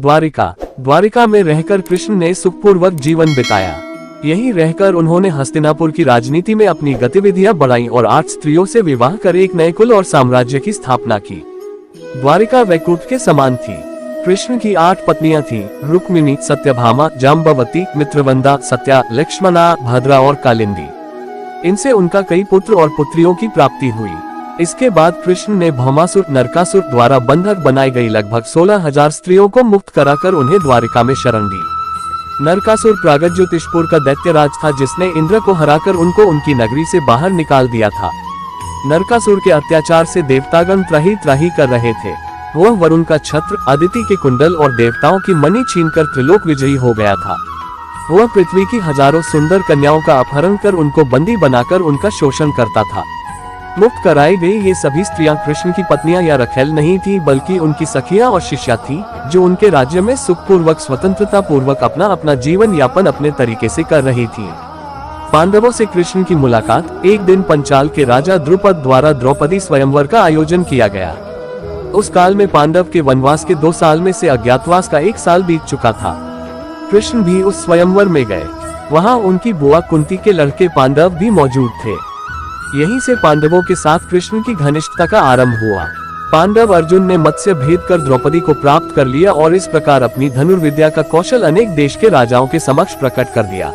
द्वारिका में रहकर कृष्ण ने सुखपूर्वक जीवन बिताया। यहीं रहकर उन्होंने हस्तिनापुर की राजनीति में अपनी गतिविधियां बढ़ाई और 8 स्त्रियों से विवाह कर एक नए कुल और साम्राज्य की स्थापना की। द्वारिका वैकुंठ के समान थी। कृष्ण की 8 पत्नियां थीं, रुक्मिणी, सत्यभामा, जाम्बवती, मित्रवंदा, सत्या, लक्ष्मणा, भद्रा और कालिंदी। इनसे उनका कई पुत्र और पुत्रियों की प्राप्ति हुई। इसके बाद कृष्ण ने भौमासुर, नरकासुर द्वारा बंधक बनाई गई लगभग 16,000 स्त्रियों को मुक्त कराकर उन्हें द्वारिका में शरण दी। नरकासुर प्रागज्योतिषपुर का दैत्यराज था जिसने इंद्र को हराकर उनको उनकी नगरी से बाहर निकाल दिया था। नरकासुर के अत्याचार से देवतागण त्राही त्राही कर रहे थे। वह वरुण का छत्र, अदिति के कुंडल और देवताओं की मणि छीनकर त्रिलोक विजयी हो गया था। वह पृथ्वी की हजारों सुंदर कन्याओं का अपहरण कर उनको बंदी बनाकर उनका शोषण करता था। मुक्त कराई गई ये सभी स्त्रियां कृष्ण की पत्नियां या रखेल नहीं थी, बल्कि उनकी सखियां और शिष्या थी, जो उनके राज्य में सुखपूर्वक स्वतंत्रता पूर्वक अपना अपना जीवन यापन अपने तरीके से कर रही थी। पांडवों से कृष्ण की मुलाकात। एक दिन पंचाल के राजा द्रुपद द्वारा द्रौपदी स्वयंवर का आयोजन किया गया। उस काल में पांडव के वनवास के 2 साल में से अज्ञातवास का 1 साल बीत चुका था। कृष्ण भी उस स्वयंवर में गए। वहां उनकी बुआ कुंती के लड़के पांडव भी मौजूद थे। यहीं से पांडवों के साथ कृष्ण की घनिष्ठता का आरंभ हुआ। पांडव अर्जुन ने मत्स्य भेद कर द्रौपदी को प्राप्त कर लिया और इस प्रकार अपनी धनुर्विद्या का कौशल अनेक देश के राजाओं के समक्ष प्रकट कर दिया।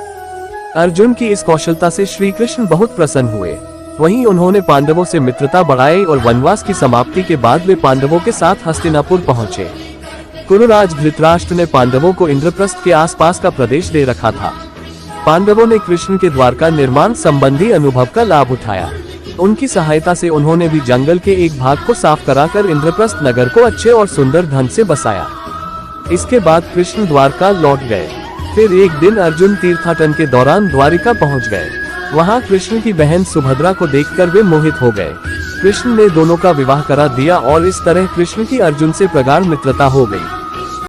अर्जुन की इस कौशलता से श्री कृष्ण बहुत प्रसन्न हुए। वहीं उन्होंने पांडवों से मित्रता बढ़ाई और वनवास की समाप्ति के बाद वे पांडवों के साथ हस्तिनापुर पहुंचे। कुरुराज धृतराष्ट्र ने पांडवों को इंद्रप्रस्थ के आसपास का प्रदेश दे रखा था। पांडवों ने कृष्ण के द्वारका निर्माण संबंधी अनुभव का लाभ उठाया। उनकी सहायता से उन्होंने भी जंगल के एक भाग को साफ कराकर इंद्रप्रस्थ नगर को अच्छे और सुंदर ढंग से बसाया। इसके बाद कृष्ण द्वारका लौट गए। फिर एक दिन अर्जुन तीर्थाटन के दौरान द्वारिका पहुंच गए। वहां कृष्ण की बहन सुभद्रा को देखकर वे मोहित हो गए। कृष्ण ने दोनों का विवाह करा दिया और इस तरह कृष्ण की अर्जुन से प्रगाढ़ मित्रता हो गई।